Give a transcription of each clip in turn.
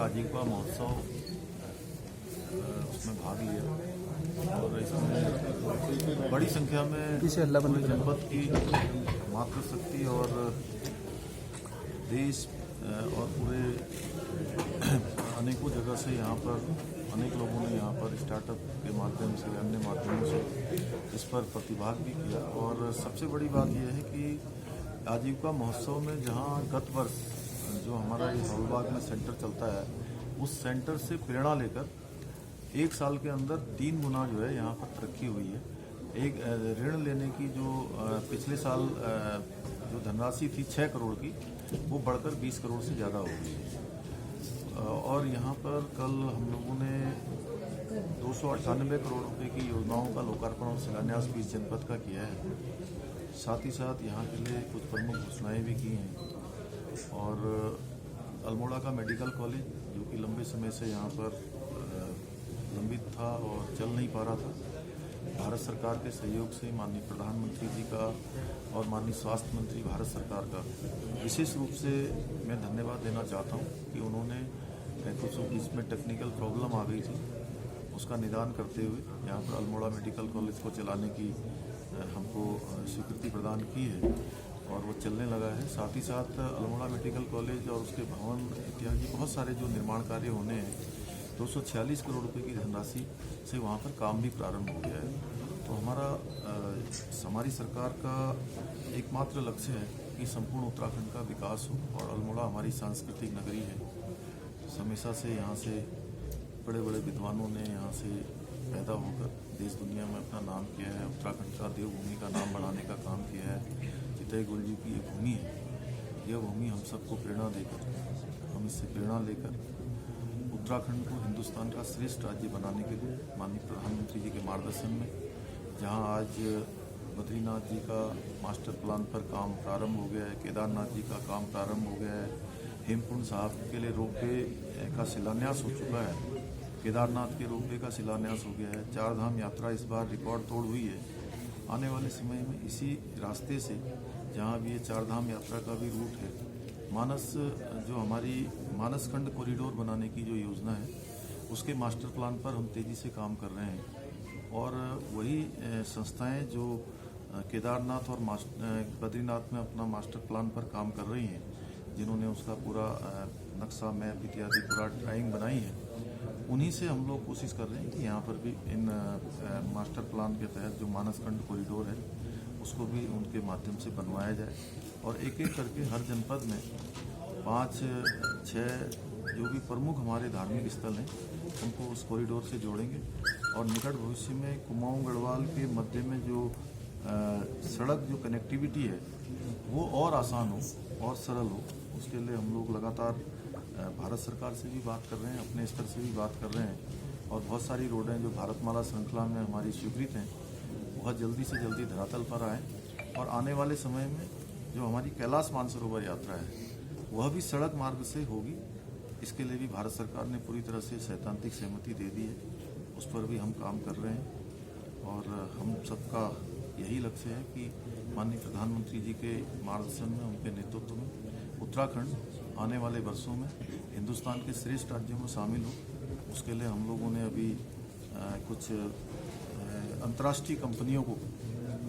आजीविका महोत्सव उसमें भाग लिया और इसमें बड़ी संख्या में पूरे जनपद की मातृशक्ति और देश और पूरे अनेकों जगह से यहाँ पर अनेक लोगों ने यहाँ पर स्टार्टअप के माध्यम से अन्य माध्यमों से इस पर प्रतिभाग भी किया। और सबसे बड़ी बात यह है कि आजीविका महोत्सव में जहाँ गत वर्ष जो हमारा ये हॉलबाग में सेंटर चलता है उस सेंटर से प्रेरणा लेकर एक साल के अंदर 3 गुना जो है यहाँ पर तरक्की हुई है। एक ऋण लेने की जो पिछले साल जो धनराशि थी 6 करोड़ की वो बढ़कर 20 करोड़ से ज़्यादा हो गई है। और यहाँ पर कल हम लोगों ने 298 करोड़ रुपए की योजनाओं का लोकार्पण और शिलान्यास भी इस जनपद का किया है। साथ ही साथ यहाँ के लिए कुछ प्रमुख घोषणाएँ भी की हैं। और अल्मोड़ा का मेडिकल कॉलेज जो कि लंबे समय से यहाँ पर लंबित था और चल नहीं पा रहा था, भारत सरकार के सहयोग से माननीय प्रधानमंत्री जी का और माननीय स्वास्थ्य मंत्री भारत सरकार का विशेष रूप से मैं धन्यवाद देना चाहता हूँ कि उन्होंने कुछ इसमें टेक्निकल प्रॉब्लम आ गई थी, उसका निदान करते हुए यहाँ पर अल्मोड़ा मेडिकल कॉलेज को चलाने की हमको स्वीकृति प्रदान की है और वो चलने लगा है। साथ ही साथ अल्मोड़ा मेडिकल कॉलेज और उसके भवन इत्यादि बहुत सारे जो निर्माण कार्य होने हैं 246 करोड़ रुपए की धनराशि से वहाँ पर काम भी प्रारंभ हो गया है। तो हमारी सरकार का एकमात्र लक्ष्य है कि संपूर्ण उत्तराखंड का विकास हो और अल्मोड़ा हमारी सांस्कृतिक नगरी है। हमेशा से यहाँ से बड़े बड़े विद्वानों ने यहाँ से पैदा होकर देश दुनिया में अपना नाम किया है। उत्तराखंड का देवभूमि का नाम बढ़ाने का काम किया है। चितई गुरु जी की ये भूमि है, यह भूमि हम सबको प्रेरणा देकर, हम इससे प्रेरणा लेकर उत्तराखंड को हिंदुस्तान का श्रेष्ठ राज्य बनाने के लिए माननीय प्रधानमंत्री जी के मार्गदर्शन में जहां आज बद्रीनाथ जी का मास्टर प्लान पर काम प्रारंभ हो गया है, केदारनाथ जी का काम प्रारंभ हो गया है, हेमकुंड साहब के लिए रोपवे का शिलान्यास हो चुका है, केदारनाथ के रोपवे का शिलान्यास हो गया है, 4 धाम यात्रा इस बार रिकॉर्ड तोड़ हुई है। आने वाले समय में इसी रास्ते से जहाँ भी ये 4 धाम यात्रा का भी रूट है, जो हमारी मानसखंड कॉरिडोर बनाने की जो योजना है उसके मास्टर प्लान पर हम तेज़ी से काम कर रहे हैं। और वही संस्थाएं जो केदारनाथ और बद्रीनाथ में अपना मास्टर प्लान पर काम कर रही हैं, जिन्होंने उसका पूरा नक्शा मैप इत्यादि पूरा ड्राइंग बनाई है, उन्हीं से हम लोग कोशिश कर रहे हैं कि यहाँ पर भी इन मास्टर प्लान के तहत जो मानसखंड कॉरिडोर है उसको भी उनके माध्यम से बनवाया जाए और एक एक करके हर जनपद में 5-6 जो भी प्रमुख हमारे धार्मिक स्थल हैं उनको उस कॉरिडोर से जोड़ेंगे और निकट भविष्य में कुमाऊं गढ़वाल के मध्य में जो सड़क जो कनेक्टिविटी है वो और आसान हो और सरल हो। उसके लिए हम लोग लगातार भारत सरकार से भी बात कर रहे हैं, अपने स्तर से भी बात कर रहे हैं और बहुत सारी रोडें जो भारतमाला श्रृंखला में हमारी स्वीकृत हैं बहुत जल्दी से जल्दी धरातल पर आए और आने वाले समय में जो हमारी कैलाश मानसरोवर यात्रा है वह भी सड़क मार्ग से होगी। इसके लिए भी भारत सरकार ने पूरी तरह से सैद्धांतिक सहमति दे दी है, उस पर भी हम काम कर रहे हैं और हम सबका यही लक्ष्य है कि माननीय प्रधानमंत्री जी के मार्गदर्शन में, उनके नेतृत्व में उत्तराखंड आने वाले वर्षों में हिंदुस्तान के श्रेष्ठ राज्यों में शामिल हो। उसके लिए हम लोगों ने अभी कुछ अंतर्राष्ट्रीय कंपनियों को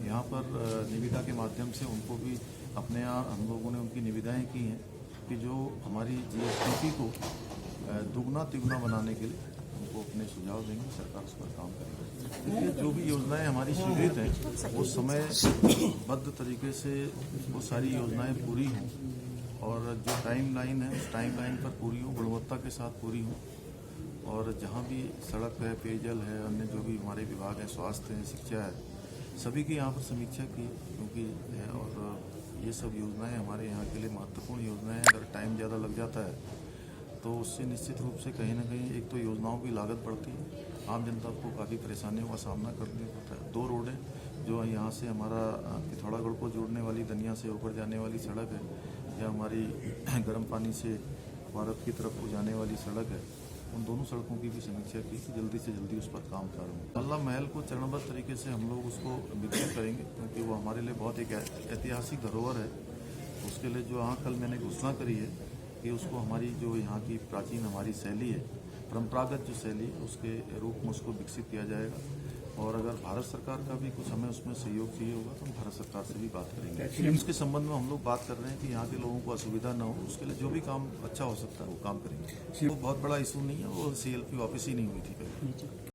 यहाँ पर निविदा के माध्यम से उनको भी अपने यहाँ हम लोगों ने उनकी निविदाएं की हैं कि जो हमारी जीएसडीपी को दुगना तिगुना बनाने के लिए उनको अपने सुझाव देंगे, सरकार उस पर काम करेगी। देखिए जो भी योजनाएं हमारी स्वीकृत हैं वो समयबद्ध तरीके से वो सारी योजनाएं पूरी हों और जो टाइमलाइन है उस टाइमलाइन पर पूरी हो, गुणवत्ता के साथ पूरी हो। और जहाँ भी सड़क है, पेयजल है, अन्य जो भी हमारे विभाग हैं, स्वास्थ्य है, शिक्षा है, सभी की यहाँ पर समीक्षा की क्योंकि और ये सब योजनाएं हमारे यहाँ के लिए महत्वपूर्ण योजनाएं हैं। अगर टाइम ज़्यादा लग जाता है तो उससे निश्चित रूप से कहीं ना कहीं एक तो योजनाओं की लागत बढ़ती है, आम जनता को काफ़ी परेशानियों का सामना करना पड़ता है। 2 रोडें जो यहाँ से हमारा पिथौरागढ़ को जोड़ने वाली दनिया से होकर जाने वाली सड़क है या हमारी गर्म पानी से भारत की तरफ को जाने वाली सड़क है, उन दोनों सड़कों की भी समीक्षा की कि जल्दी से जल्दी उस पर काम प्रारंभ हो। अल्लाह महल को चरणबद्ध तरीके से हम लोग उसको विकसित करेंगे क्योंकि वो हमारे लिए बहुत एक ऐतिहासिक धरोहर है। उसके लिए जो कल मैंने घोषणा करी है कि कि उसको हमारी जो यहाँ की प्राचीन हमारी शैली है, परंपरागत जो शैली है, उसके रूप में उसको विकसित किया जाएगा। और अगर भारत सरकार का भी कुछ हमें उसमें सहयोग चाहिए होगा तो हम भारत सरकार से भी बात करेंगे। उसके संबंध में हम लोग बात कर रहे हैं कि यहाँ के लोगों को असुविधा न हो, उसके लिए जो भी काम अच्छा हो सकता है वो काम करेंगे। वो बहुत बड़ा इशू नहीं है, वो CLP वापस ही नहीं हुई थी कभी।